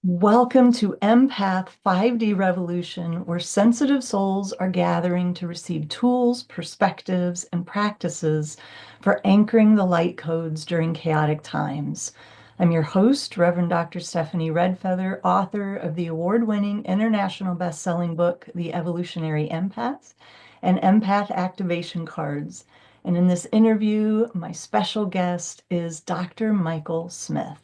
Welcome to Empath 5D Revolution, where sensitive souls are gathering to receive tools, perspectives, and practices for anchoring the light codes during chaotic times. I'm your host, Reverend Dr. Stephanie Redfeather, author of the award-winning international best-selling book, The Evolutionary Empath, and Empath Activation Cards. And in this interview, my special guest is Dr. Michael Smith.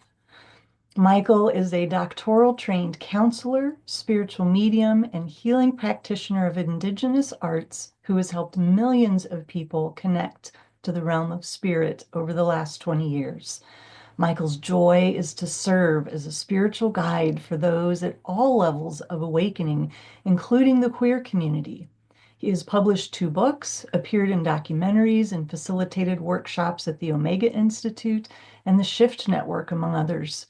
Michael is a doctoral trained counselor, spiritual medium, and healing practitioner of indigenous arts who has helped millions of people connect to the realm of spirit over the last 20 years. Michael's joy is to serve as a spiritual guide for those at all levels of awakening, including the queer community. He has published 2 books, appeared in documentaries, and facilitated workshops at the Omega Institute and the Shift Network, among others.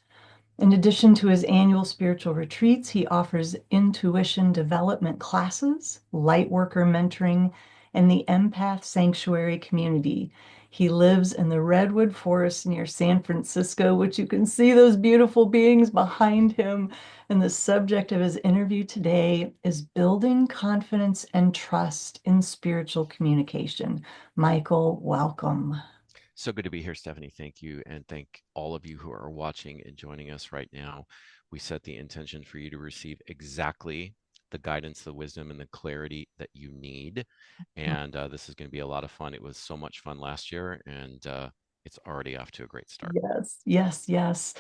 In addition to his annual spiritual retreats, he offers intuition development classes, light worker mentoring, and the Empath Sanctuary community. He lives in the Redwood Forest near San Francisco, which you can see those beautiful beings behind him. And the subject of his interview today is building confidence and trust in spiritual communication. Michael, welcome. So good to be here, Stephanie. Thank you. And thank all of you who are watching and joining us right now. We set the intention for you to receive exactly the guidance, the wisdom, and the clarity that you need. And this is going to be a lot of fun. It was so much fun last year, and it's already off to a great start. Yes, yes, yes.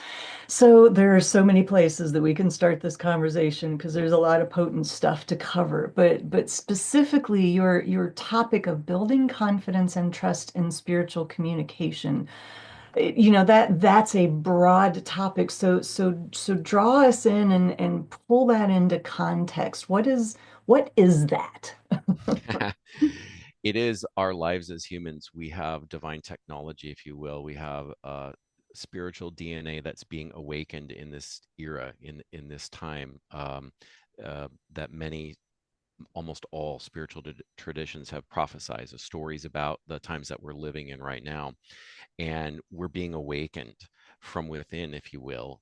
So there are so many places that we can start this conversation because there's a lot of potent stuff to cover. But specifically your topic of building confidence and trust in spiritual communication. That's a broad topic. So draw us in and pull that into context. What is that? It is our lives as humans. We have divine technology, if you will. We have spiritual DNA that's being awakened in this era, in this time, that many, almost all spiritual traditions have prophesied stories about the times that we're living in right now, and we're being awakened from within, if you will,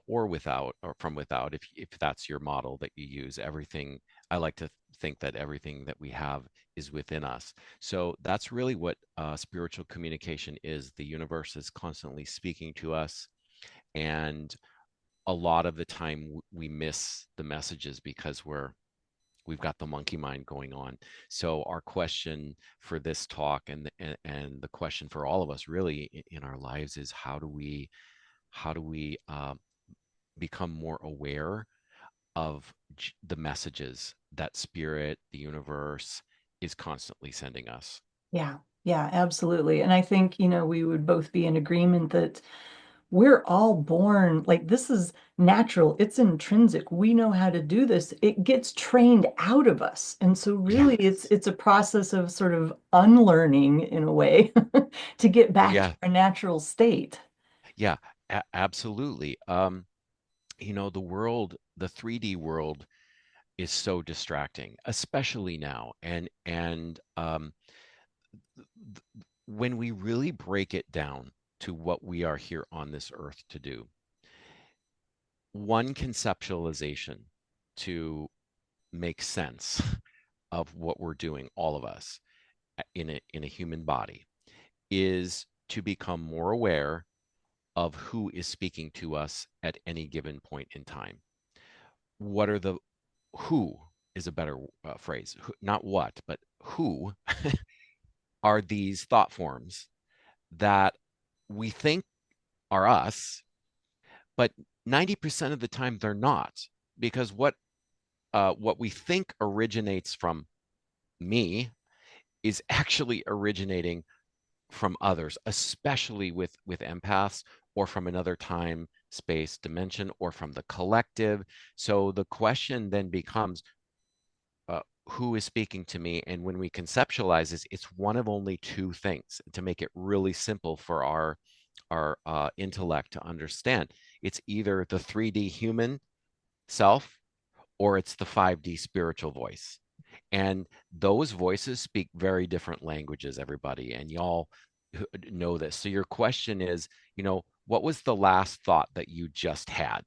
or without, or from without, if that's your model that you use. Everything, I like to think that everything that we have is within us. So that's really what spiritual communication is. The universe is constantly speaking to us, and a lot of the time we miss the messages because we've got the monkey mind going on. So our question for this talk, and the question for all of us really in our lives, is how do we become more aware of the messages that spirit, the universe, is constantly sending us. Yeah, yeah, absolutely. And I think, we would both be in agreement that we're all born like this is natural. It's intrinsic. We know how to do this. It gets trained out of us. And so really it's Yes. it's a process of sort of unlearning in a way to get back to Yeah. our natural state. Yeah. Absolutely. The world, the 3D world, is so distracting, especially now. And when we really break it down to what we are here on this earth to do, one conceptualization to make sense of what we're doing, all of us, in a human body, is to become more aware of who is speaking to us at any given point in time. What are the who is a better phrase, not what, but who are these thought forms that we think are us, but 90% of the time they're not, because what we think originates from me is actually originating from others, especially with empaths, or from another time, space, dimension, or from the collective. So the question then becomes, who is speaking to me? And when we conceptualize this, it's one of only two things, to make it really simple for our intellect to understand. It's either the 3D human self, or it's the 5D spiritual voice. And those voices speak very different languages, everybody, and y'all know this. So your question is, what was the last thought that you just had?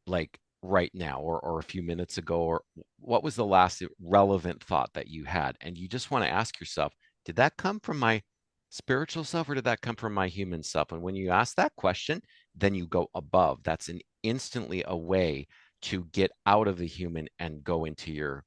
like right now or a few minutes ago, or what was the last relevant thought that you had? And you just want to ask yourself, did that come from my spiritual self or did that come from my human self? And when you ask that question, then you go above. That's an instantly a way to get out of the human and go into your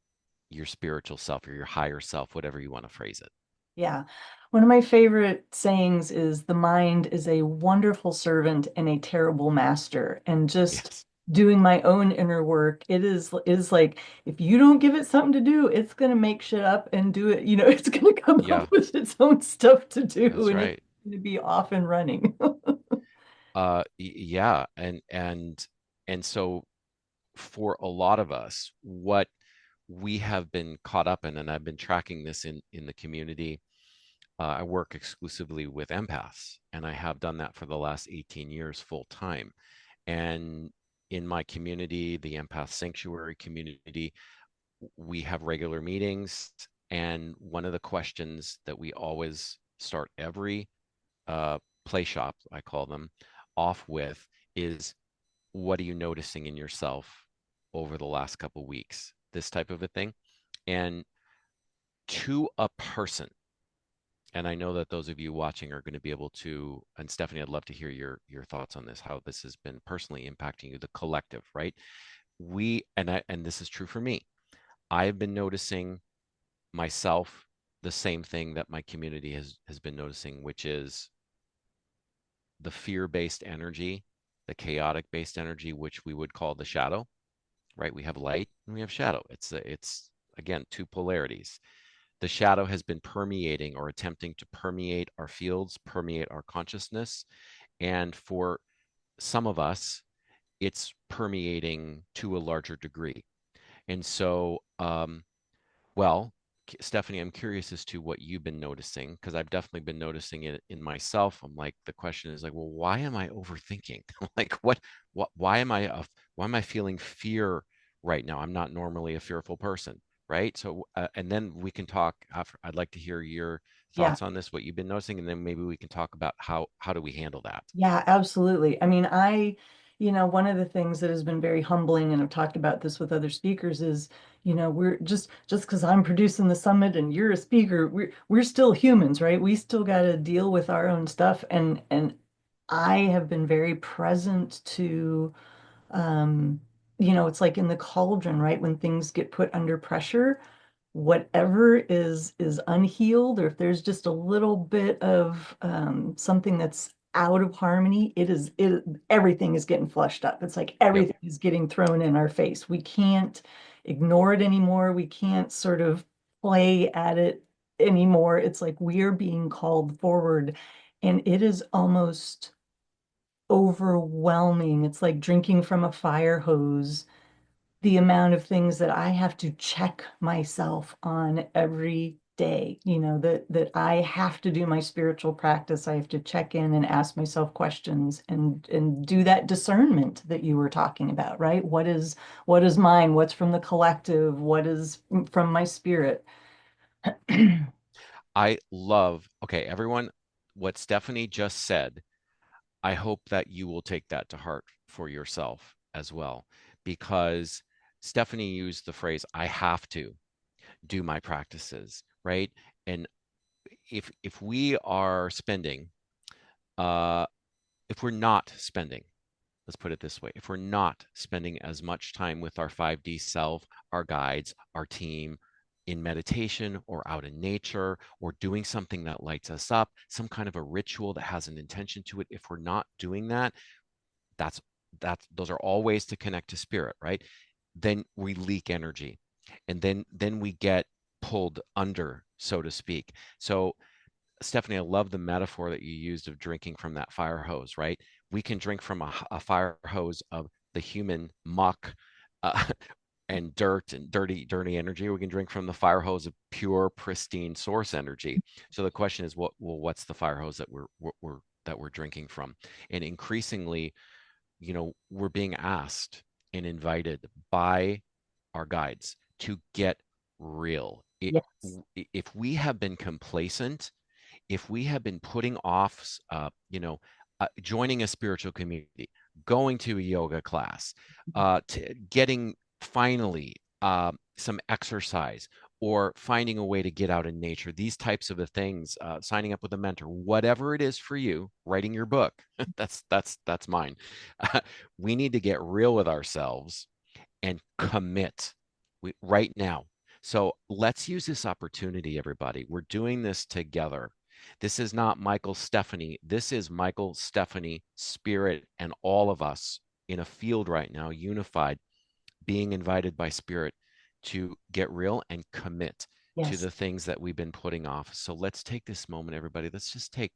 spiritual self or your higher self, whatever you want to phrase it. Yeah. One of my favorite sayings is the mind is a wonderful servant and a terrible master. And just Yes. doing my own inner work, it is like if you don't give it something to do, it's gonna make shit up and do it, it's gonna come up Yeah, with its own stuff to do that's and it's right. gonna be off and running. Yeah, and so for a lot of us, what we have been caught up in, and I've been tracking this in the community. I work exclusively with empaths, and I have done that for the last 18 years full time. And in my community, the Empath Sanctuary community, we have regular meetings. And one of the questions that we always start every uh, play shop, I call them, off with is, what are you noticing in yourself over the last couple weeks? This type of a thing. And to a person, and I know that those of you watching are going to be able to, and Stephanie, I'd love to hear your thoughts on this, how this has been personally impacting you, the collective, right? And this is true for me. I've been noticing myself the same thing that my community has been noticing, which is the fear-based energy, the chaotic-based energy, which we would call the shadow, right? We have light and we have shadow. It's again two polarities. The shadow has been permeating or attempting to permeate our fields, permeate our consciousness, and for some of us, it's permeating to a larger degree. And so, well, Stephanie, I'm curious as to what you've been noticing because I've definitely been noticing it in myself. I'm like, the question is like, well, why am I overthinking? Like, why am I feeling fear right now? I'm not normally a fearful person, right? So, and then we can talk. I'd like to hear your Yeah. thoughts on this, what you've been noticing, and then maybe we can talk about how do we handle that. Yeah, absolutely. I mean, one of the things that has been very humbling, and I've talked about this with other speakers, is, we're just because I'm producing the summit and you're a speaker, we're still humans, right? We still got to deal with our own stuff, and I have been very present to, it's like in the cauldron, right? When things get put under pressure, whatever is unhealed, or if there's just a little bit of something that's out of harmony, everything is getting flushed up. It's like Yep. everything is getting thrown in our face. We can't ignore it anymore. We can't sort of play at it anymore. It's like we are being called forward, and it is almost overwhelming. It's like drinking from a fire hose, the amount of things that I have to check myself on every day, that I have to do my spiritual practice. I have to check in and ask myself questions and do that discernment that you were talking about, right? What is mine? What's from the collective? What is from my spirit? Okay, everyone, what Stephanie just said, I hope that you will take that to heart for yourself as well, because Stephanie used the phrase, I have to do my practices, right? And if we are spending, uh, if we're not spending, let's put it this way, if we're not spending as much time with our 5D self, our guides, our team, in meditation or out in nature or doing something that lights us up, some kind of a ritual that has an intention to it, if we're not doing that, that's those are all ways to connect to spirit, right? Then we leak energy, and then we get pulled under, so to speak. So Stephanie, I love the metaphor that you used of drinking from that fire hose, right? We can drink from a fire hose of the human muck, uh, and dirt and dirty energy. We can drink from the fire hose of pure, pristine source energy. So the question is, what's the fire hose that we're drinking from? And increasingly, we're being asked and invited by our guides to get real. Yes. If we have been complacent, if we have been putting off, joining a spiritual community, going to a yoga class, getting finally some exercise, or finding a way to get out in nature. These types of things, signing up with a mentor, whatever it is for you, writing your book. That's mine. We need to get real with ourselves and commit right now. So let's use this opportunity, everybody. We're doing this together. This is not Michael Stephanie. This is Michael, Stephanie, Spirit, and all of us in a field right now, unified, being invited by Spirit to get real and commit to Yes. the things that we've been putting off. So let's take this moment, everybody. Let's just take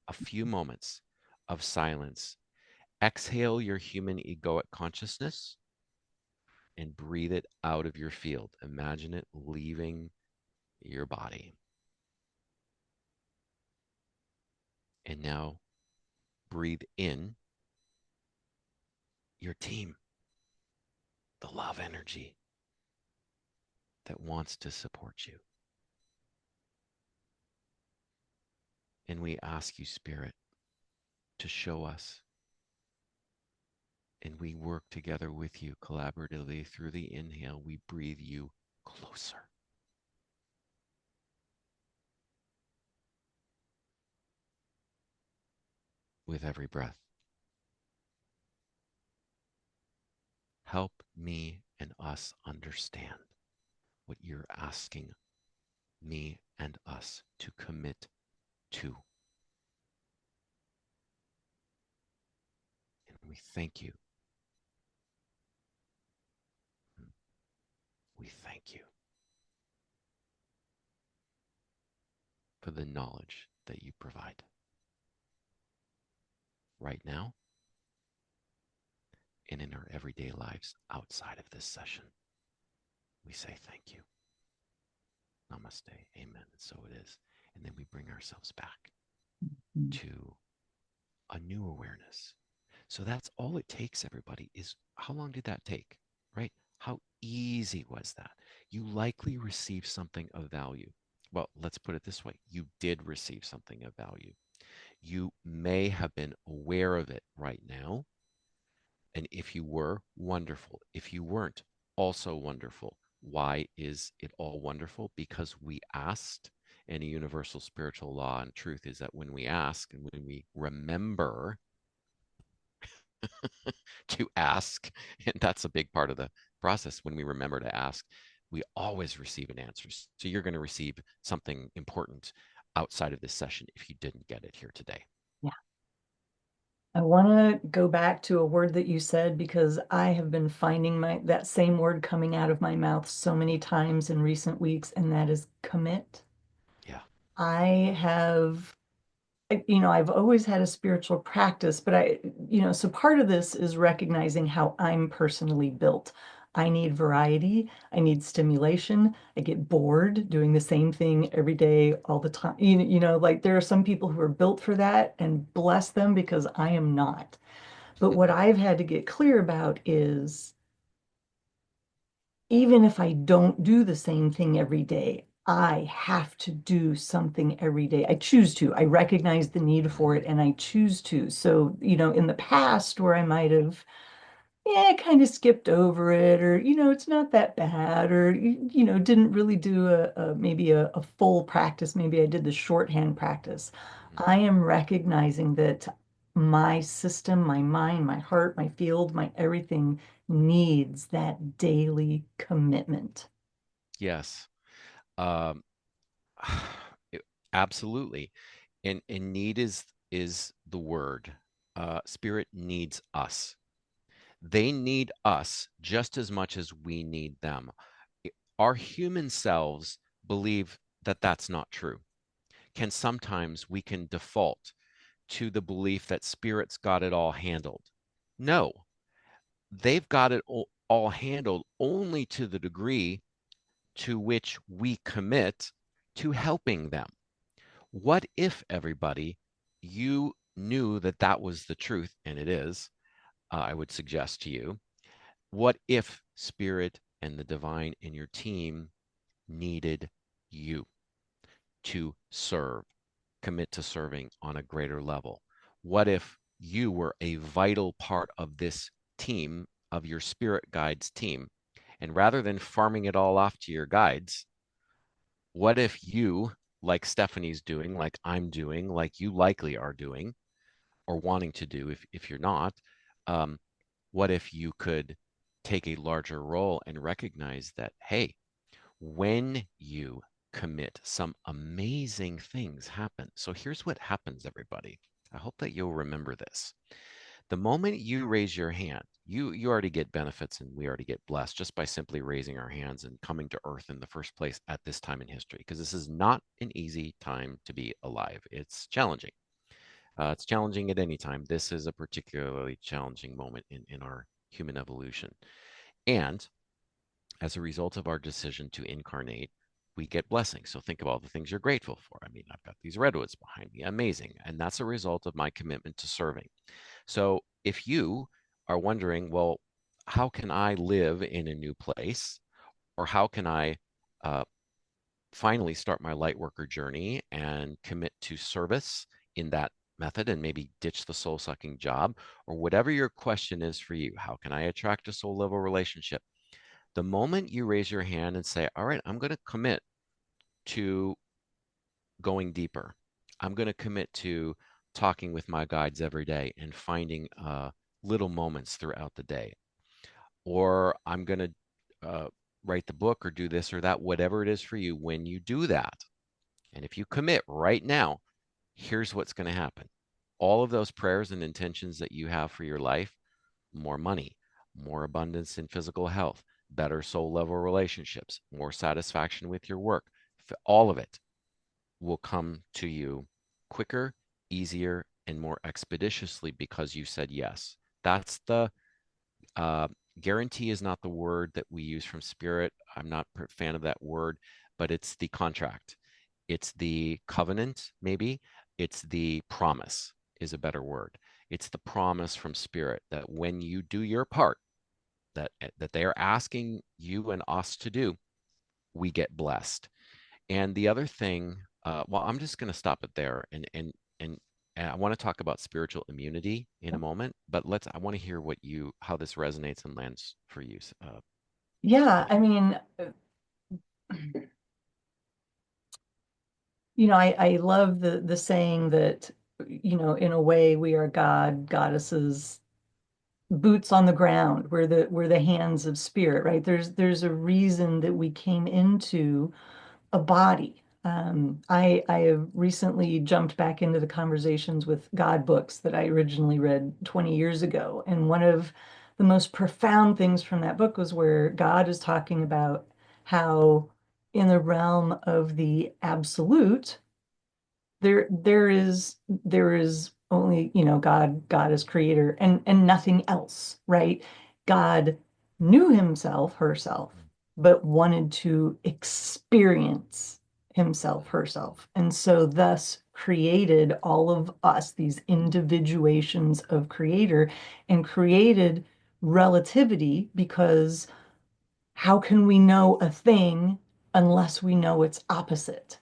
a few moments of silence. Exhale your human egoic consciousness and breathe it out of your field. Imagine it leaving your body. And now breathe in your team, the love energy that wants to support you. And we ask you, Spirit, to show us. And we work together with you collaboratively through the inhale. We breathe you closer with every breath. Help me and us understand what you're asking me and us to commit to. And we thank you. We thank you for the knowledge that you provide right now and in our everyday lives outside of this session. We say thank you. Namaste. Amen. And so it is. And then we bring ourselves back to a new awareness. So that's all it takes, everybody, is how long did that take, right? How easy was that? You likely received something of value. Well, let's put it this way. You did receive something of value. You may have been aware of it right now. And if you were, wonderful. If you weren't, also wonderful. Why is it all wonderful? Because we asked. And a universal spiritual law and truth is that when we ask and when we remember to ask, and that's a big part of the process, when we remember to ask, we always receive an answer. So you're going to receive something important outside of this session if you didn't get it here today. Yeah. I want to go back to a word that you said because I have been finding that same word coming out of my mouth so many times in recent weeks, and that is commit. Yeah. I have, I've always had a spiritual practice, but so part of this is recognizing how I'm personally built. I need variety. I need stimulation. I get bored doing the same thing every day, all the time. Like there are some people who are built for that, and bless them because I am not. But what I've had to get clear about is even if I don't do the same thing every day, I have to do something every day. I choose to. I recognize the need for Mm-hmm. it and I choose to. So, in the past where I might have, yeah, kind of skipped over it, or, it's not that bad, or, didn't really do maybe a full practice. Maybe I did the shorthand practice. Mm-hmm. I am recognizing that my system, my mind, my heart, my field, my everything needs that daily commitment. Yes. Um, it- absolutely. And need is the word. Spirit needs us. They need us just as much as we need them. Our human selves believe that that's not true. Can sometimes we can default to the belief that spirit's got it all handled. No, they've got it all handled only to the degree to which we commit to helping them. What if, everybody, you knew that that was the truth, and it is, I would suggest to you, what if spirit and the divine in your team needed you to serve, commit to serving on a greater level? What if you were a vital part of this team, of your spirit guides team. And rather than farming it all off to your guides, what if you, like Stephanie's doing, like I'm doing, like you likely are doing, or wanting to do if you're not, um, what if you could take a larger role and recognize that, hey, when you commit, some amazing things happen. So here's what happens, everybody. I hope that you'll remember this. The moment you raise your hand, you already get benefits and we already get blessed just by simply raising our hands and coming to earth in the first place at this time in history, because this is not an easy time to be alive. It's challenging. It's challenging at any time. This is a particularly challenging moment in our human evolution. And as a result of our decision to incarnate, we get blessings. So think of all the things you're grateful for. I mean, I've got these redwoods behind me, amazing. And that's a result of my commitment to serving. So if you are wondering, well, how can I live in a new place? Or how can I uh, finally start my light worker journey and commit to service in that method and maybe ditch the soul sucking job? Or whatever your question is for you, how can I attract a soul level relationship? The moment you raise your hand and say, all right, I'm going to commit to going deeper, I'm going to commit to talking with my guides every day and finding little moments throughout the day, or I'm going to write the book or do this or that, whatever it is for you, when you do that, and if you commit right now, here's what's going to happen. All of those prayers and intentions that you have for your life, more money, more abundance in physical health, better soul level relationships, more satisfaction with your work, all of it will come to you quicker, easier, and more expeditiously because you said yes. That's the uh, guarantee is not the word that we use from spirit. I'm not a fan of that word, but it's the contract. It's the covenant, maybe. It's the promise is a better word. It's the promise from spirit that when you do your part, that they are asking you and us to do, we get blessed. And the other thing, well, I'm just going to stop it there, and I want to talk about spiritual immunity in a moment. But I want to hear what you how this resonates and lands for you, Yeah, Stephanie. I mean, I love the saying that, in a way we are goddesses, boots on the ground. We're the hands of spirit, right? There's a reason that we came into a body. I have recently jumped back into the conversations with God books that I originally read 20 years ago. And one of the most profound things from that book was where God is talking about how in the realm of the absolute, there is only, God is creator and nothing else, right? God knew himself, herself, but wanted to experience himself, herself, and so thus created all of us, these individuations of creator, and created relativity, because how can we know a thing unless we know its opposite?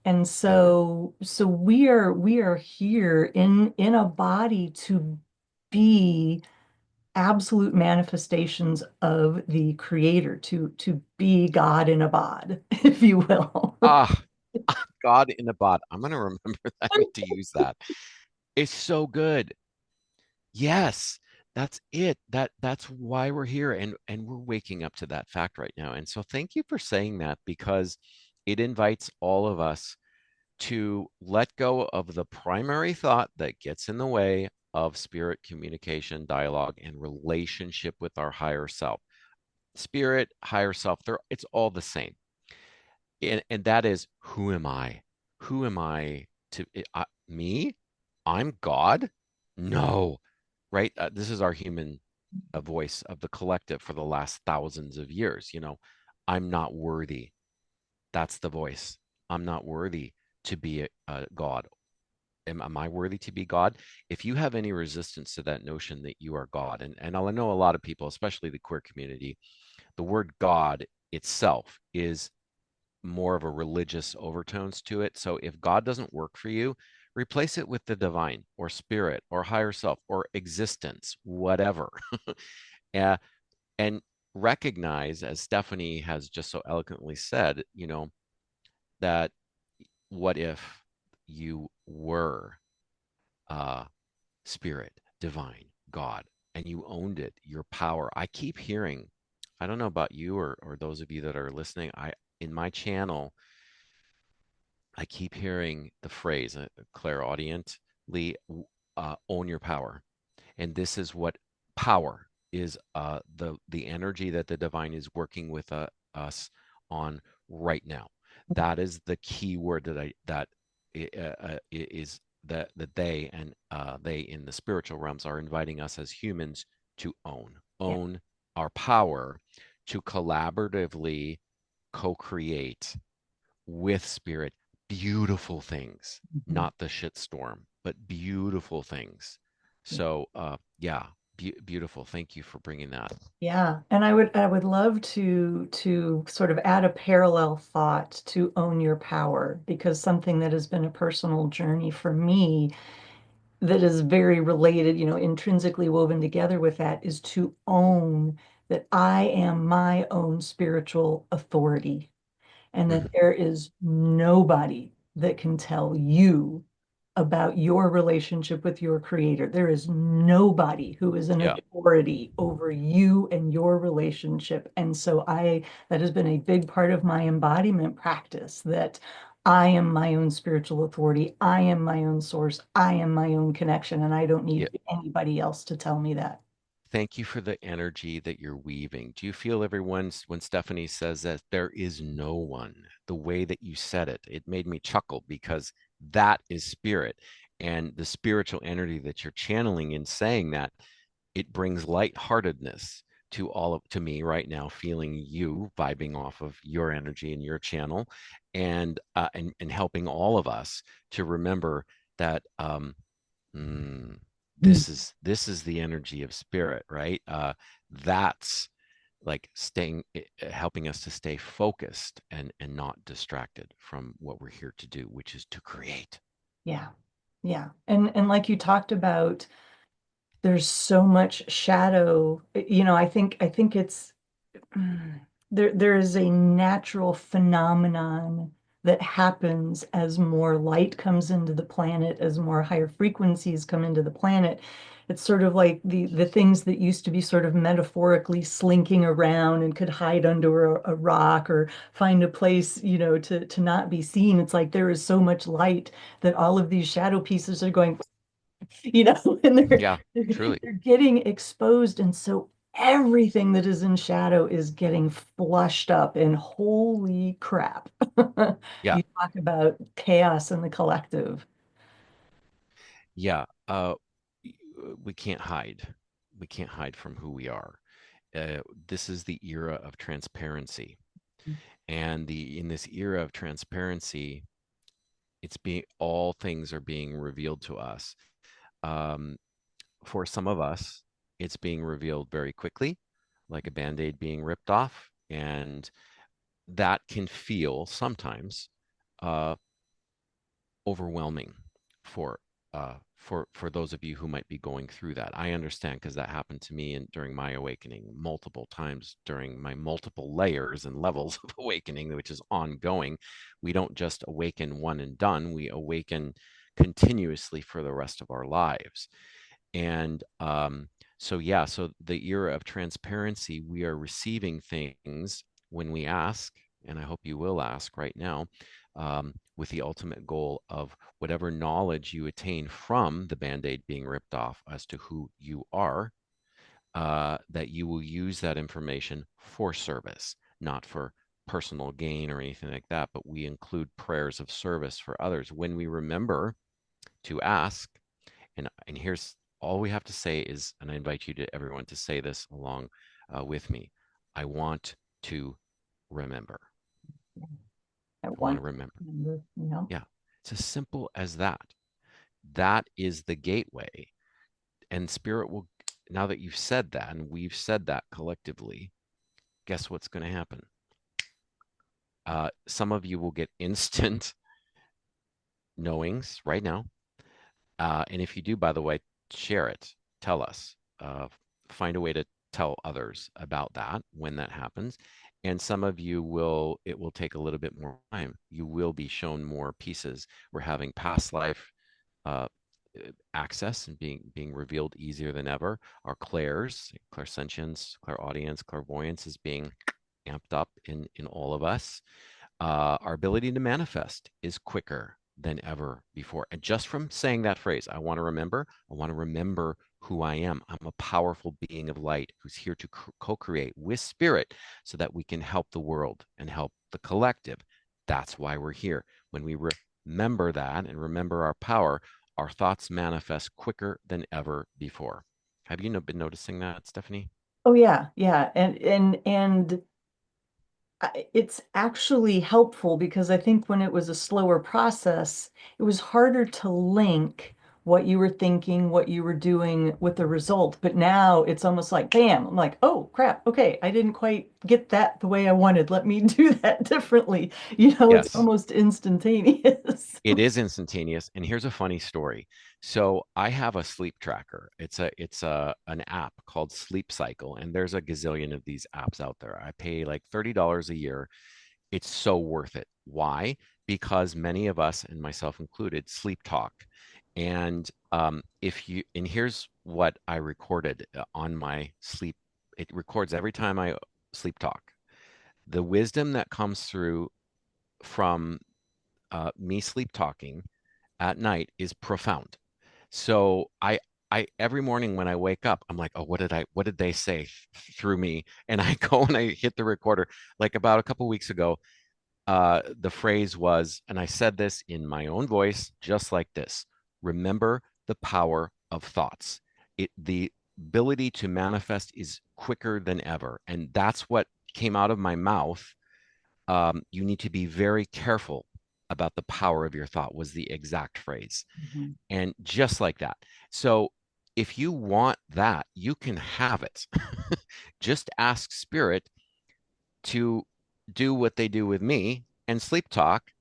And Mm-hmm. so we are here in a body to be absolute manifestations of the creator, to be God in a bod, if you will. Ah, God in a bot. I'm going to remember that. I need to use that. It's so good. Yes, that's it. That's why we're here, and we're waking up to that fact right now. And so thank you for saying that, because it invites all of us to let go of the primary thought that gets in the way of spirit communication, dialogue, and relationship with our higher self. Spirit, higher self, it's all the same. And that is, who am I? Who am I to me? I'm God? No, right? This is our human voice of the collective for the last thousands of years. I'm not worthy. That's the voice. I'm not worthy to be a God. Am I worthy to be God? If you have any resistance to that notion that you are God, and I know a lot of people, especially the queer community, the word God itself is more of a religious overtones to it. So if God doesn't work for you, replace it with the divine or spirit or higher self or existence, whatever. uh, and recognize, as Stephanie has just so eloquently said, that what if you were uh, spirit, divine, God, and you owned it, your power. I keep hearing, I don't know about you or those of you that are listening, in my channel, I keep hearing the phrase, clairaudiently, own your power. And this is what power is, the energy that the divine is working with us on right now. That is the key word is that they in the spiritual realms are inviting us as humans to Yeah. own our power to collaboratively co-create with spirit beautiful things, Mhm. not the shitstorm, but beautiful things. So, yeah, beautiful. Thank you for bringing that. Yeah, and I would love to sort of add a parallel thought to own your power, because something that has been a personal journey for me that is very related, intrinsically woven together with that, is to own that I am my own spiritual authority, and that Mhm. there is nobody that can tell you about your relationship with your creator. There is nobody who is an Yeah, authority over you and your relationship. And so that has been a big part of my embodiment practice, that I am my own spiritual authority. I am my own source. I am my own connection. And I don't yeah. need anybody else to tell me that. Thank you for the energy that you're weaving. Do you feel everyone, when Stephanie says that there is no one, the way that you said it, it made me chuckle because that is spirit. And the spiritual energy that you're channeling in saying that, it brings lightheartedness to me right now, feeling you vibing off of your energy and your channel, and helping all of us to remember that mm, Mm. this is the energy of spirit, right? That's like helping us to stay focused and not distracted from what we're here to do, which is to create. Yeah. Yeah. And like you talked about, there's so much shadow. I think it's there is a natural phenomenon that happens as more light comes into the planet, as more higher frequencies come into the planet. It's sort of like the things that used to be sort of metaphorically slinking around and could hide under a rock or find a place, to not be seen. It's like there is so much light that all of these shadow pieces are going, and they're Yeah, truly. they're getting exposed, and so everything that is in shadow is getting flushed up, and holy crap. Yeah, You talk about chaos in the collective. yeah. We can't hide. We can't hide from who we are. This is the era of transparency, and the in this era of transparency, it's being all things are being revealed to us. Um, for some of us, it's being revealed very quickly, like a band-aid being ripped off, and that can feel sometimes uh, overwhelming for for those of you who might be going through that. I understand because that happened to me during my awakening multiple times during my multiple layers and levels of awakening, which is ongoing. We don't just awaken one and done, we awaken continuously for the rest of our lives. And so, yeah, so the era of transparency, we are receiving things when we ask, and I hope you will ask right now, with the ultimate goal of whatever knowledge you attain from the band aid being ripped off as to who you are, that you will use that information for service, not for personal gain or anything like that. But we include prayers of service for others when we remember to ask. And here's all we have to say is, and I invite you to everyone to say this along with me. I want to remember. I I want want to remember. to remember, Yeah, it's as simple as that. That is the gateway. And spirit will, now that you've said that and we've said that collectively, guess what's going to happen? Some of you will get instant knowings right now. And if you do, by the way, share it, tell us, find a way to tell others about that when that happens. And some of you will, it will take a little bit more time. You will be shown more pieces. We're having past life uh, access and being revealed easier than ever. Our clairs, clairsentience, clairaudience, clairvoyance is being amped up in all of us. Our ability to manifest is quicker than ever before. And just from saying that phrase, I want to remember who I am. I'm a powerful being of light who's here to co create with spirit so that we can help the world and help the collective. That's why we're here. When we remember that and remember our power, our thoughts manifest quicker than ever before. Have you been noticing that, Stephanie? Oh yeah, yeah. And it's actually helpful because I think when it was a slower process, it was harder to link what you were thinking, what you were doing with the result. But now it's almost like, bam, I'm like, oh crap, okay, I didn't quite get that the way I wanted. Let me do that differently. It's Yes. almost instantaneous. It is instantaneous. And here's a funny story. So I have a sleep tracker. It's a an app called Sleep Cycle, and there's a gazillion of these apps out there. I pay like $30 a year. It's so worth it. Why? Because many of us, and myself included, sleep talk. And if you and here's what I recorded on my sleep. It records every time I sleep talk. The wisdom that comes through from me sleep talking at night is profound. So I every morning when I wake up, I'm like, oh, what did they say through me? And I go and I hit the recorder. Like about a couple weeks ago, the phrase was, and I said this in my own voice, just like this: remember the power of thoughts. The ability to manifest is quicker than ever, and that's what came out of my mouth. You need to be very careful about the power of your thought, was the exact phrase. Mhm. And just like that. So if you want that, you can have it. Just ask spirit to do what they do with me and sleep talk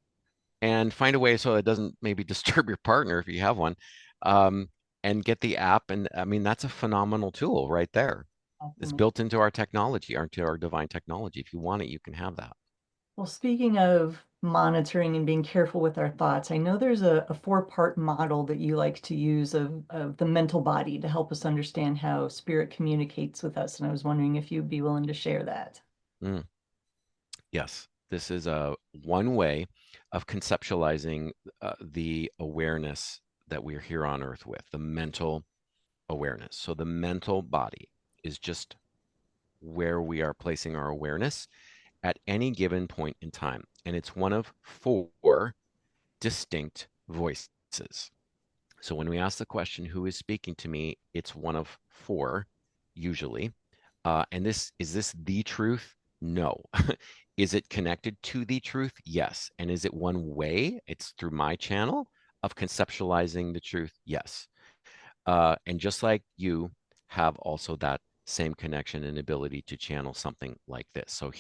and find a way so it doesn't maybe disturb your partner if you have one. Um, and get the app. And I mean, that's a phenomenal tool right there. It's Definitely. built into our technology, into our divine technology. If you want it, you can have that. Well, speaking of monitoring and being careful with our thoughts, I know there's a four-part model that you like to use of the mental body to help us understand how spirit communicates with us. And I was wondering if you'd be willing to share that. Mm, yes, this is a one way of conceptualizing the awareness that we're here on Earth with, the mental awareness. So the mental body is just where we are placing our awareness at any given point in time. And it's one of four distinct voices. So when we ask the question, who is speaking to me? It's one of four, usually. And this is this the truth? No. Is it connected to the truth? Yes. And is it one way? It's through my channel of conceptualizing the truth? Yes. And just like you have also that same connection and ability to channel something like this. So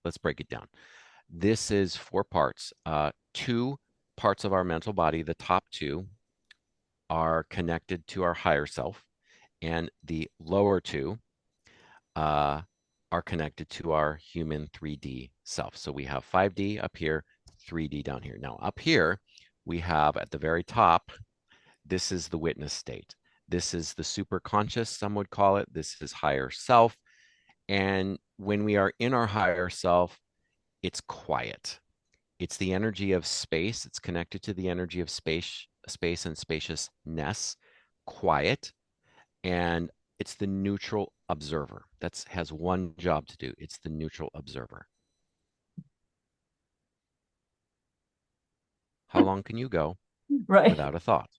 let's break it down. This is four parts. Two parts of our mental body, the top two, are connected to our higher self, and the lower two uh, are connected to our human 3D self. So we have 5D up here, 3D down here. Now, up here, we have at the very top, this is the witness state. This is the super conscious, some would call it. This is higher self. And when we are in our higher self, it's quiet. It's the energy of space. It's connected to the energy of space and spaciousness, quiet, and it's the neutral observer. That's has one job to do. It's the neutral observer. How long can you go Right. without a thought?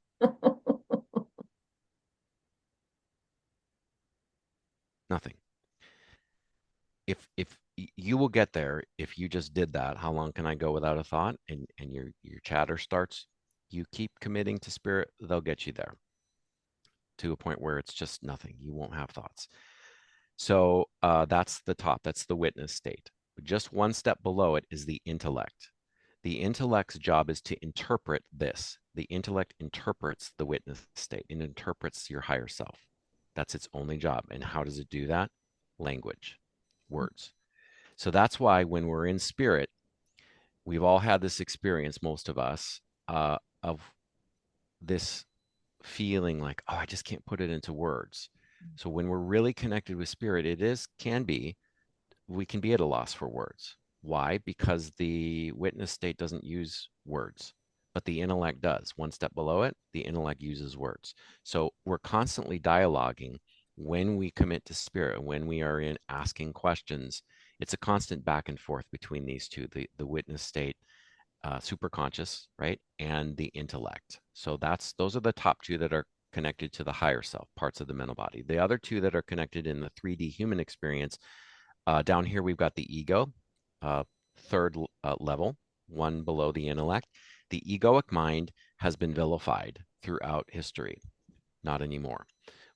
Nothing. If you will get there if you just did that, how long can I go without a thought? And your chatter starts. You keep committing to spirit, they'll get you there to a point where it's just nothing. You won't have thoughts. So that's the top. That's the witness state. Just one step below it is the intellect. The intellect's job is to interpret this. The intellect interprets the witness state. It interprets your higher self. That's its only job. And how does it do that? Language, words. So that's why when we're in spirit, we've all had this experience, most of us, of this feeling like, oh, I just can't put it into words. So when we're really connected with spirit, can be, we can be at a loss for words. Why? Because the witness state doesn't use words, but the intellect does. One step below it, the intellect uses words. So we're constantly dialoguing when we commit to spirit, when we are in asking questions. It's a constant back and forth between these two, the witness state, superconscious, right, and the intellect. So those are the top two that are connected to the higher self, parts of the mental body. The other two that are connected in the 3D human experience, down here we've got the ego, uh, third level, one below the intellect. The egoic mind has been vilified throughout history. Not anymore.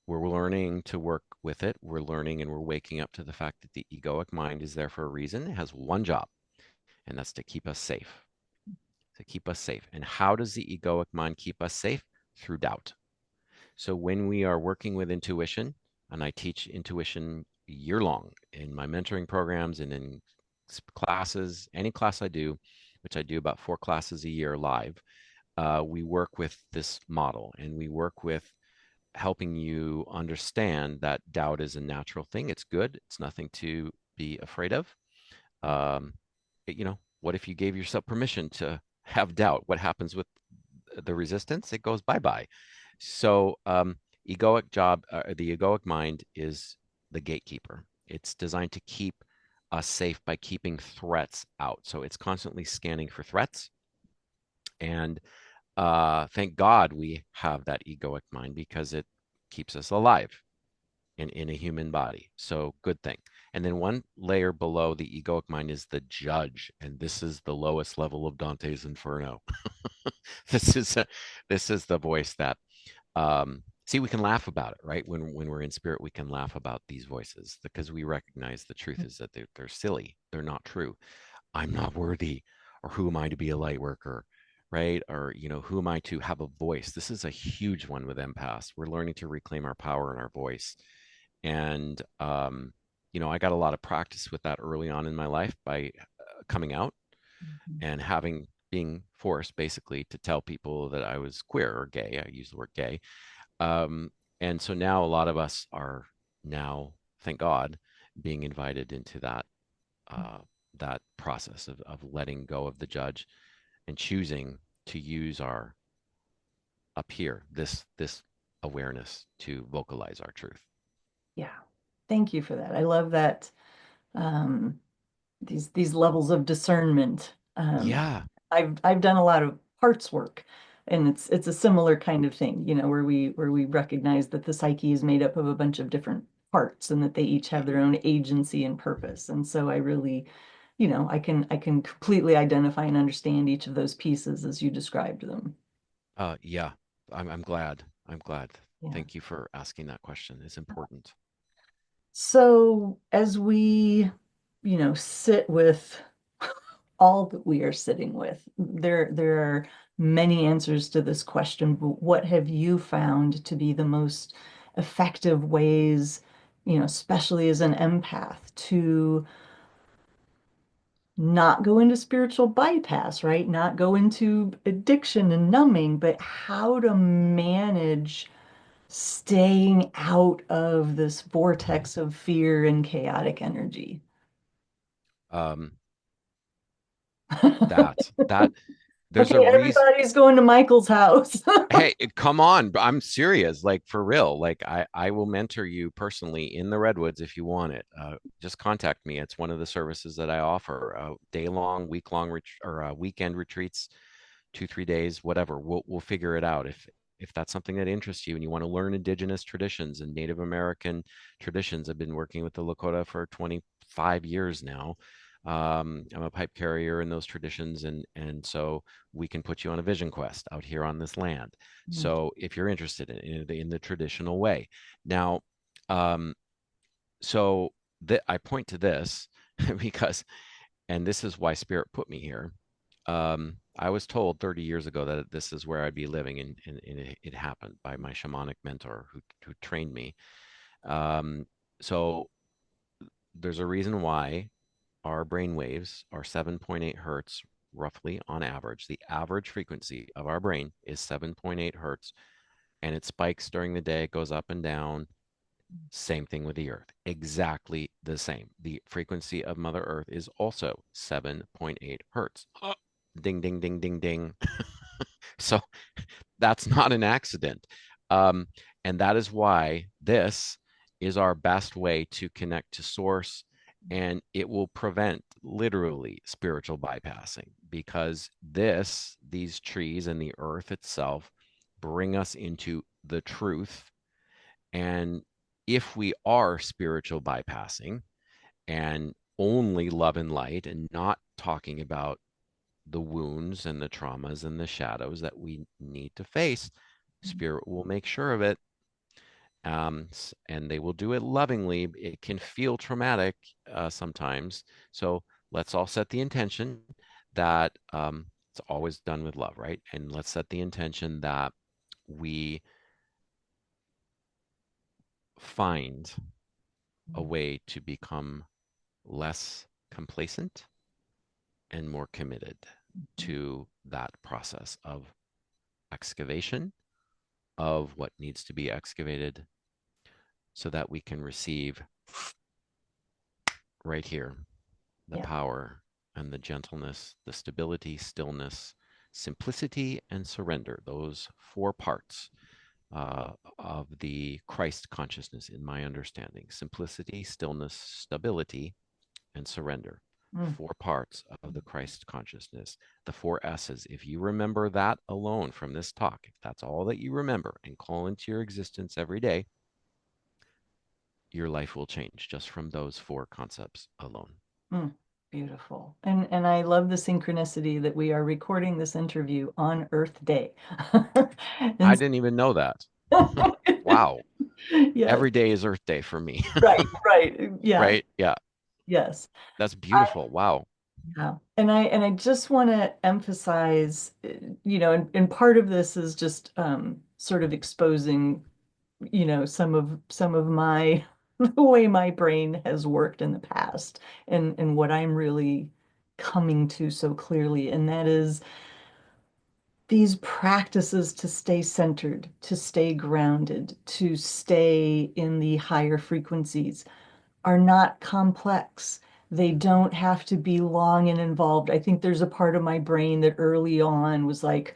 We're learning to work with it. We're learning and we're waking up to the fact that the egoic mind is there for a reason. It has one job, and that's to keep us safe. To keep us safe. And how does the egoic mind keep us safe? Through doubt. So when we are working with intuition, and I teach intuition year long in my mentoring programs and in classes, any class I do, which I do about 4 classes a year live, we work with this model and we work with helping you understand that doubt is a natural thing. It's good. It's nothing to be afraid of. Um, what if you gave yourself permission to have doubt? What happens with the resistance? It goes bye bye. So, the egoic mind is the gatekeeper. It's designed to keep us safe by keeping threats out. So it's constantly scanning for threats. And thank God we have that egoic mind because it keeps us alive in a human body. So good thing. And then one layer below the egoic mind is the judge, and this is the lowest level of Dante's Inferno. this is a, this is the voice that see, we can laugh about it, right? When we're in spirit, we can laugh about these voices because we recognize the truth is that they're silly, they're not true. I'm not worthy, or who am I to be a light worker, right? Or who am I to have a voice? This is a huge one with empaths. We're learning to reclaim our power and our voice, and I got a lot of practice with that early on in my life by coming out and being forced basically to tell people that I was queer or gay. I use the word gay. And so now a lot of us are now, thank God, being invited into that process of letting go of the judge and choosing to use our up here, this awareness to vocalize our truth. Yeah. Thank you for that. I love that um, these levels of discernment. Yeah. I've done a lot of parts work, and it's a similar kind of thing, where we recognize that the psyche is made up of a bunch of different parts and that they each have Yep. their own agency and purpose. And so I really, I can completely identify and understand each of those pieces as you described them. Yeah. I'm glad. I'm glad. Yeah. Thank you for asking that question. It's important. So as we, sit with all that we are sitting with, there are many answers to this question, but what have you found to be the most effective ways, especially as an empath, to not go into spiritual bypass, right? Not go into addiction and numbing, but how to manage staying out of this vortex of fear and chaotic energy. Um, that there's a Okay, reason. everybody's going to Michael's house. Hey, come on. I'm serious. Like for real. Like I will mentor you personally in the Redwoods if you want it. Just contact me. It's one of the services that I offer. Day long, week long or weekend retreats, 2, 3 days, whatever. We'll figure it out. If that's something that interests you and you want to learn indigenous traditions and Native American traditions, I've been working with the Lakota for 25 years now. I'm a pipe carrier in those traditions, and so we can put you on a vision quest out here on this land. So if you're interested in the traditional way, now, um, so I point to this because, and this is why Spirit put me here. I was told 30 years ago that this is where I'd be living, and it happened by my shamanic mentor who trained me. Um, so there's a reason why our brain waves are 7.8 hertz roughly on average. The average frequency of our brain is 7.8 hertz, and it spikes during the day, it goes up and down. Same thing with the Earth, exactly the same. The frequency of Mother Earth is also 7.8 hertz. Ding, ding, ding, ding, ding. So that's not an accident. Um, and that is why this is our best way to connect to source, and it will prevent literally spiritual bypassing because these trees and the earth itself bring us into the truth. And if we are spiritual bypassing and only love and light and not talking about the wounds and the traumas and the shadows that we need to face, Spirit will make sure of it. And they will do it lovingly. It can feel traumatic sometimes. So let's all set the intention that it's always done with love, right? And let's set the intention that we find a way to become less complacent and more committed to that process of excavation of what needs to be excavated so that we can receive right here the Yeah. power and the gentleness, the stability, stillness, simplicity, and surrender. Those four parts of the Christ consciousness, in my understanding: simplicity, stillness, stability, and surrender. Mm. Four parts of the Christ consciousness, the four S's. If you remember that alone from this talk, if that's all that you remember and call into your existence every day, your life will change just from those four concepts alone. Mm. Beautiful. And I love the synchronicity that we are recording this interview on Earth Day. I And didn't even know that. Wow. yes, Every day is Earth Day for me, right. Yeah, right? Yeah. yes. That's beautiful. Wow. Yeah. And I just want to emphasize, and part of this is just sort of exposing, some of my the way my brain has worked in the past and what I'm really coming to so clearly. And that is these practices to stay centered, to stay grounded, to stay in the higher frequencies are not complex. They don't have to be long and involved. I think there's a part of my brain that early on was like,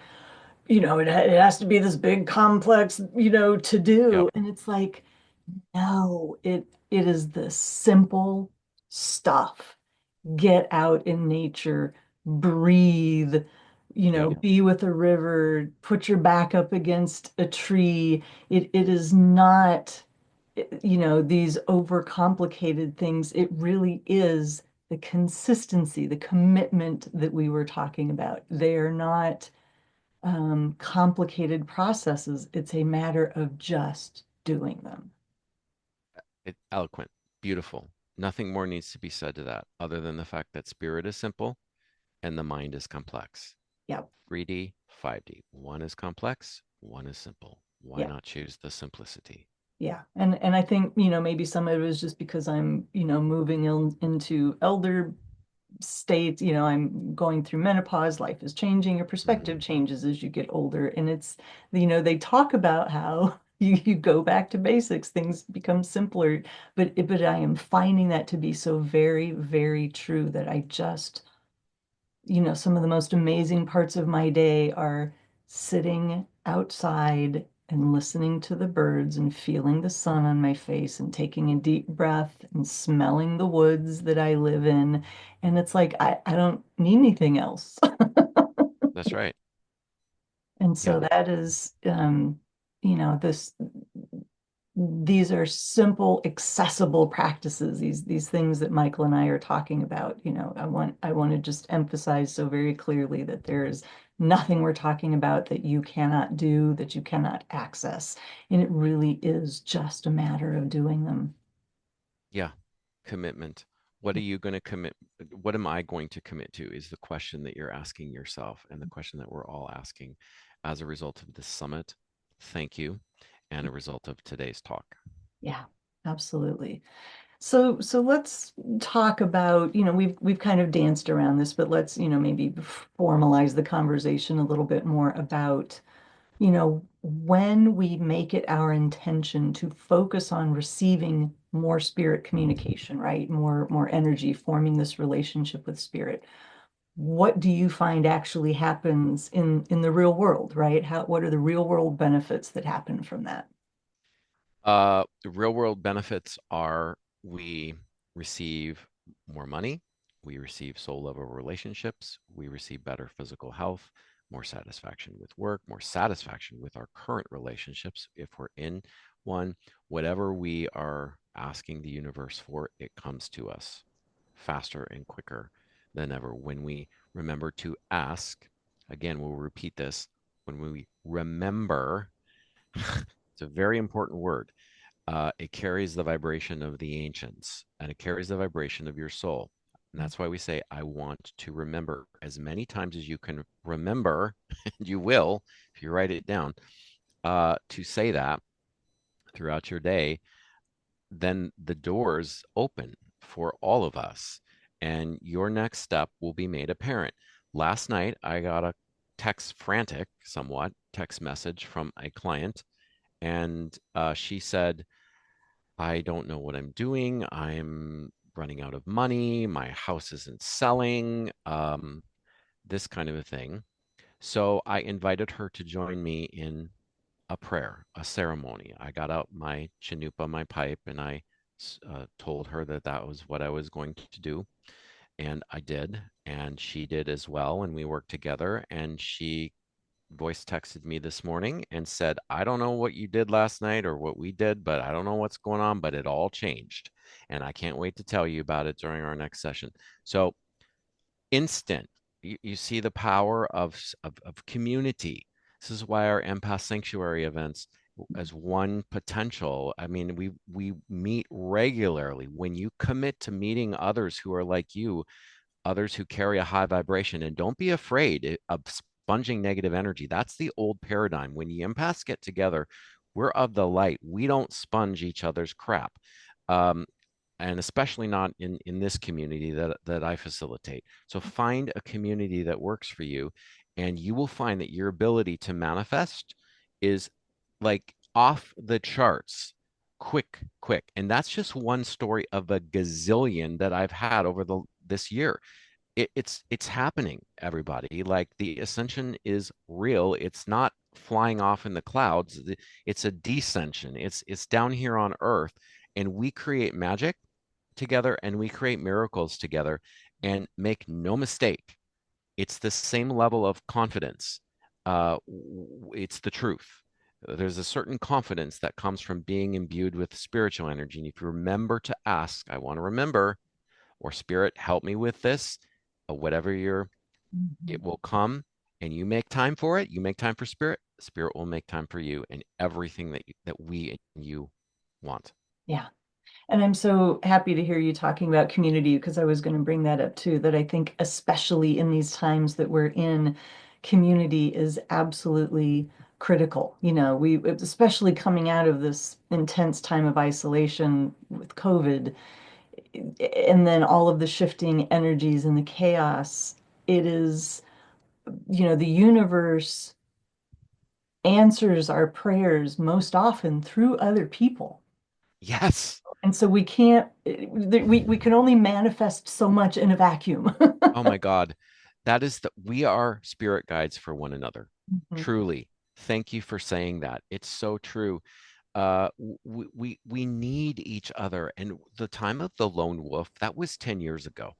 it has to be this big complex, to Yep. do. And it's like, no, it is the simple stuff. Get out in nature, breathe, Yep. be with a river, put your back up against a tree. It is not, these overcomplicated things. It really is the consistency, the commitment that we were talking about. They are not complicated processes. It's a matter of just doing them. Eloquent. Beautiful. Nothing more needs to be said to that other than the fact that spirit is simple and the mind is complex. Yep. 3D, 5D. One is complex, one is simple. Why Yeah. not choose the simplicity? Yeah. And I think, maybe some of it is just because I'm, moving into elder state, I'm going through menopause, life is changing, your perspective Mm, changes as you get older. And it's, they talk about how you go back to basics, things become simpler. But I am finding that to be so very, very true that I just, some of the most amazing parts of my day are sitting outside and listening to the birds and feeling the sun on my face and taking a deep breath and smelling the woods that I live in. And it's like, I don't need anything else. that's right. And Yeah. so that is, this these are simple, accessible practices, these things that Michael and I are talking about. I want to just emphasize so very clearly that there is nothing we're talking about that you cannot do, that you cannot access. And it really is just a matter of doing them. Yeah. Commitment. What are you going to commit? What am I going to commit to is the question that you're asking yourself, and the question that we're all asking as a result of this summit. Thank you. And a result of today's talk. Yeah, absolutely. So let's talk about, we've kind of danced around this, but let's, maybe formalize the conversation a little bit more about, when we make it our intention to focus on receiving more spirit communication, right? More energy, forming this relationship with spirit. What do you find actually happens in the real world, right? What are the real world benefits that happen from that? The real world benefits are we receive more money, we receive soul level relationships, we receive better physical health, more satisfaction with work, more satisfaction with our current relationships if we're in one. Whatever we are asking the universe for, it comes to us faster and quicker than ever. When we remember to ask, again, we'll repeat this, when we remember, it's a very important word. It carries the vibration of the ancients and it carries the vibration of your soul. And that's why we say, I want to remember as many times as you can remember, and you will if you write it down, to say that throughout your day. Then the doors open for all of us, and your next step will be made apparent. Last night, I got a frantic, somewhat, text message from a client, and she said, I don't know what I'm doing. I'm running out of money. My house isn't selling, this kind of a thing. So I invited her to join me in a prayer, a ceremony. I got out my chanupa, my pipe, and I told her that that was what I was going to do. And I did. And she did as well. And we worked together. And she voice texted me this morning and said, I don't know what you did last night or what we did, but I don't know what's going on, but it all changed. And I can't wait to tell you about it during our next session. So, instant, you see the power of community. This is why our empath sanctuary events as one potential. I mean, we meet regularly. When you commit to meeting others who are like you, others who carry a high vibration, and don't be afraid of sponging negative energy. That's the old paradigm. When the empaths get together, we're of the light. We don't sponge each other's crap. Um, and especially not in this community that I facilitate. So find a community that works for you, and you will find that your ability to manifest is like off the charts. Quick. And that's just one story of a gazillion that I've had over the this year. It's happening, everybody. Like the ascension is real. It's not flying off in the clouds. It's a descension. It's down here on earth, and we create magic together and we create miracles together. And make no mistake, it's the same level of confidence. It's the truth. There's a certain confidence that comes from being imbued with spiritual energy. And if you remember to ask, I want to remember, or spirit, help me with this, or whatever you're, it Mhm. will come, and you make time for it. You make time for spirit. Spirit will make time for you and everything that we and you want. Yeah. And I'm so happy to hear you talking about community because I was going to bring that up too, that I think especially in these times that we're in, community is absolutely critical. Especially coming out of this intense time of isolation with COVID, and then all of the shifting energies and the chaos, it is, the universe answers our prayers most often through other people. Yes. And so we can't, we can only manifest so much in a vacuum. Oh my God. That is we are spirit guides for one another. Mhm. Truly. Thank you for saying that. It's so true. We need each other. And the time of the lone wolf, that was 10 years ago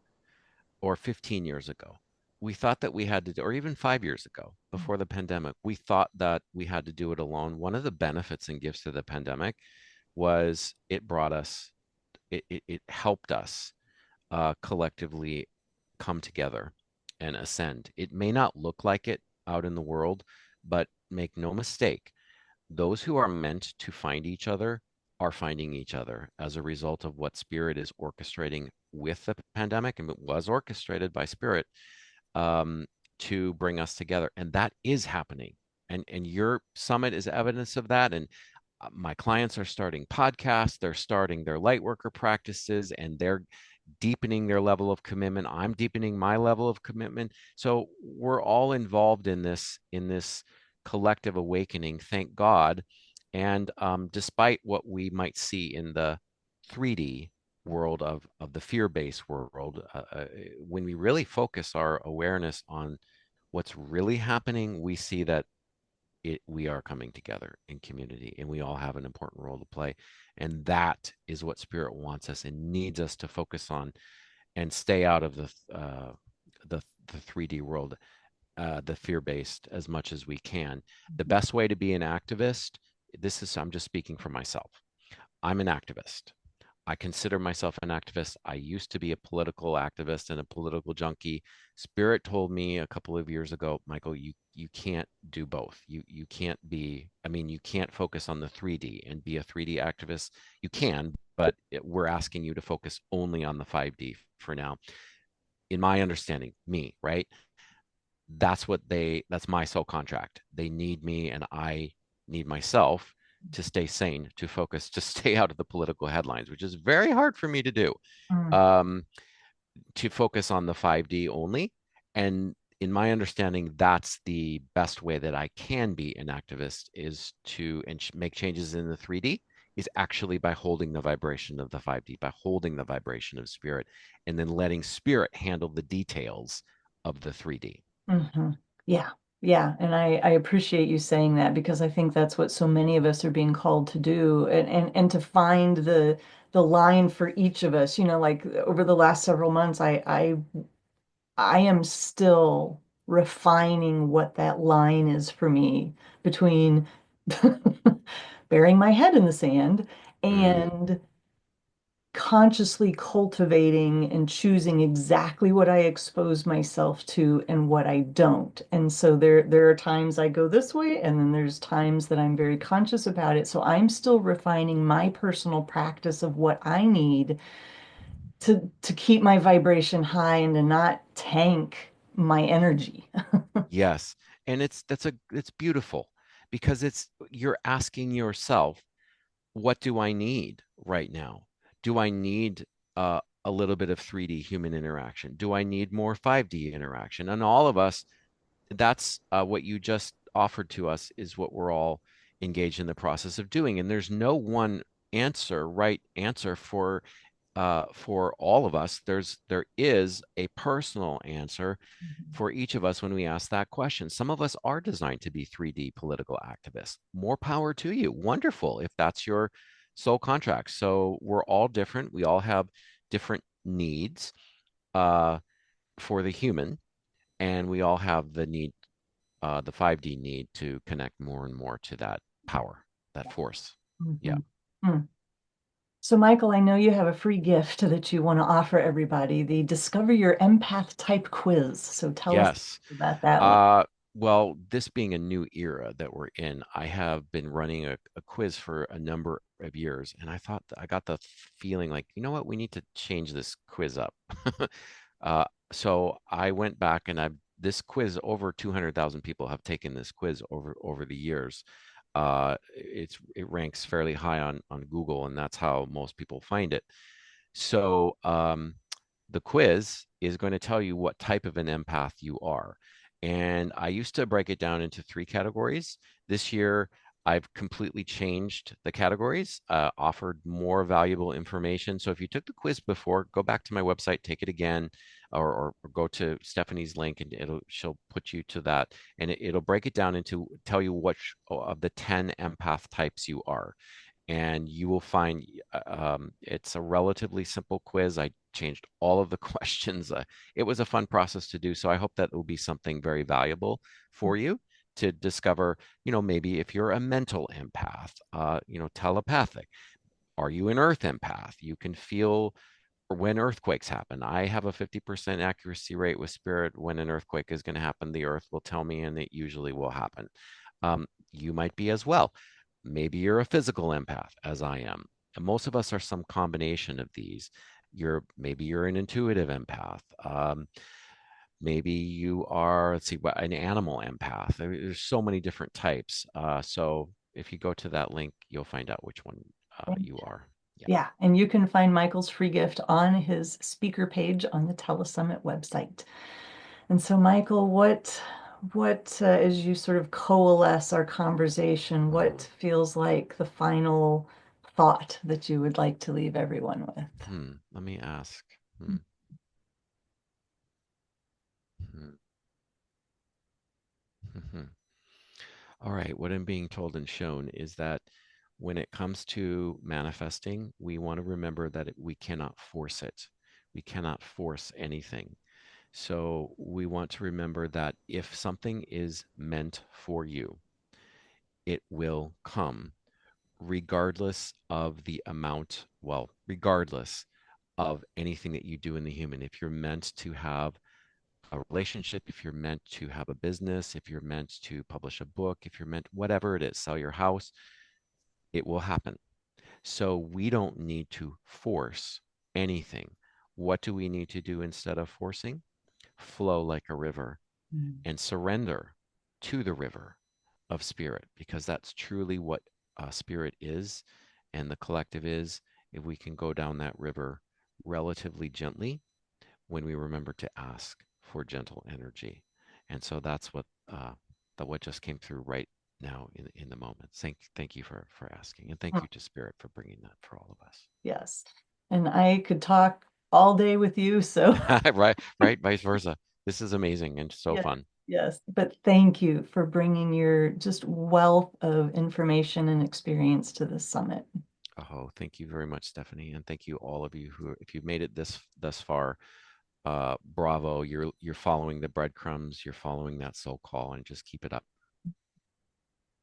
or 15 years ago. We thought that we had to, or even 5 years ago, before the pandemic, we thought that we had to do it alone. One of the benefits and gifts of the pandemic was it brought us, it helped us collectively come together and ascend. It may not look like it out in the world, but make no mistake, those who are meant to find each other are finding each other as a result of what spirit is orchestrating with the pandemic, and it was orchestrated by spirit, um, to bring us together. And that is happening. And your summit is evidence of that. And my clients are starting podcasts, they're starting their light worker practices, and they're deepening their level of commitment. I'm deepening my level of commitment. So we're all involved in this collective awakening, thank God. And despite what we might see in the 3D world of the fear-based world, when we really focus our awareness on what's really happening, we see that we are coming together in community, and we all have an important role to play. And that is what spirit wants us and needs us to focus on, and stay out of the the 3D world, the fear-based, as much as we can. The best way to be an activist, I'm just speaking for myself. I'm an activist. I consider myself an activist. I used to be a political activist and a political junkie. Spirit told me a couple of years ago, Michael, you can't do both. You can't be, I mean, you can't focus on the 3D and be a 3D activist. You can, but we're asking you to focus only on the 5D for now. In my understanding, me, right? That's my soul contract. They need me, and I need myself to stay sane, to focus, to stay out of the political headlines, which is very hard for me to do. Mm, um, to focus on the 5D only. And in my understanding, that's the best way that I can be an activist, is to make changes in the 3D, is actually by holding the vibration of the 5D, by holding the vibration of spirit, and then letting spirit handle the details of the 3D. hmm. Yeah. Yeah. And I appreciate you saying that, because I think that's what so many of us are being called to do, and to find the line for each of us. Like over the last several months, I am still refining what that line is for me between burying my head in the sand Mm, and consciously cultivating and choosing exactly what I expose myself to and what I don't. And so there are times I go this way, and then there's times that I'm very conscious about it. So I'm still refining my personal practice of what I need to keep my vibration high and to not tank my energy. yes. And it's beautiful, because you're asking yourself, what do I need right now? Do I need a little bit of 3D human interaction? Do I need more 5D interaction? And all of us, that's what you just offered to us, is what we're all engaged in the process of doing. And there's no one right answer for all of us. There is a personal answer for each of us when we ask that question. Some of us are designed to be 3D political activists. More power to you. Wonderful if that's your soul contract. So we're all different. We all have different needs uh, for the human, and we all have the 5D need to connect more and more to that power, that force. Yeah. Mhm. Mm. So, Michael, I know you have a free gift that you want to offer everybody, the Discover Your Empath Type quiz. So tell us Yes. about that one. Uh, well, this being a new era that we're in, I have been running a quiz for a number of years, and I got the feeling like, you know what, we need to change this quiz up. So I went back, and this quiz, over 200,000 people have taken this quiz over the years. It ranks fairly high on Google, and that's how most people find it. So the quiz is going to tell you what type of an empath you are. And I used to break it down into three categories. This year, I've completely changed the categories, offered more valuable information. So if you took the quiz before, go back to my website, take it again, or go to Stephanie's link, and she'll put you to that, and it'll break it down into tell you which of the 10 empath types you are. And you will find it's a relatively simple quiz. I changed all of the questions. It was a fun process to do. So I hope that will be something very valuable for you to discover, maybe if you're a mental empath, telepathic. Are you an earth empath? You can feel when earthquakes happen. I have a 50% accuracy rate with spirit. When an earthquake is going to happen, the earth will tell me, and it usually will happen. You might be as well. Maybe you're a physical empath, as I am. And most of us are some combination of these. Maybe you're an intuitive empath. Maybe you are, let's see, what an animal empath. There's so many different types. So if you go to that link, you'll find out which one you are. Yeah. Yeah, and you can find Michael's free gift on his speaker page on the Telesummit website. And so, Michael, as you sort of coalesce our conversation, what Mhm. feels like the final thought that you would like to leave everyone with? Let me ask. Hmm. Hmm. Hmm. All right. What I'm being told and shown is that when it comes to manifesting, we want to remember that we cannot force it. We cannot force anything. So we want to remember that if something is meant for you, it will come regardless of the amount, well, regardless of anything that you do in the human. If you're meant to have a relationship, if you're meant to have a business, if you're meant to publish a book, if you're meant, whatever it is, sell your house, it will happen. So we don't need to force anything. What do we need to do instead of forcing? Flow like a river Mm. and surrender to the river of spirit, because that's truly what spirit is and the collective is. If we can go down that river relatively gently when we remember to ask for gentle energy. And so that's what just came through right now in the moment. Thank you for asking, and thank you to Spirit for bringing that for all of us. Yes. And I could talk all day with you, so Right, right, vice versa. This is amazing and so yeah, fun. yes. But thank you for bringing your just wealth of information and experience to this summit. Oh, thank you very much, Stephanie, and thank you all of you who, if you've made it this thus far, bravo. You're following the breadcrumbs, you're following that soul call, and just keep it up.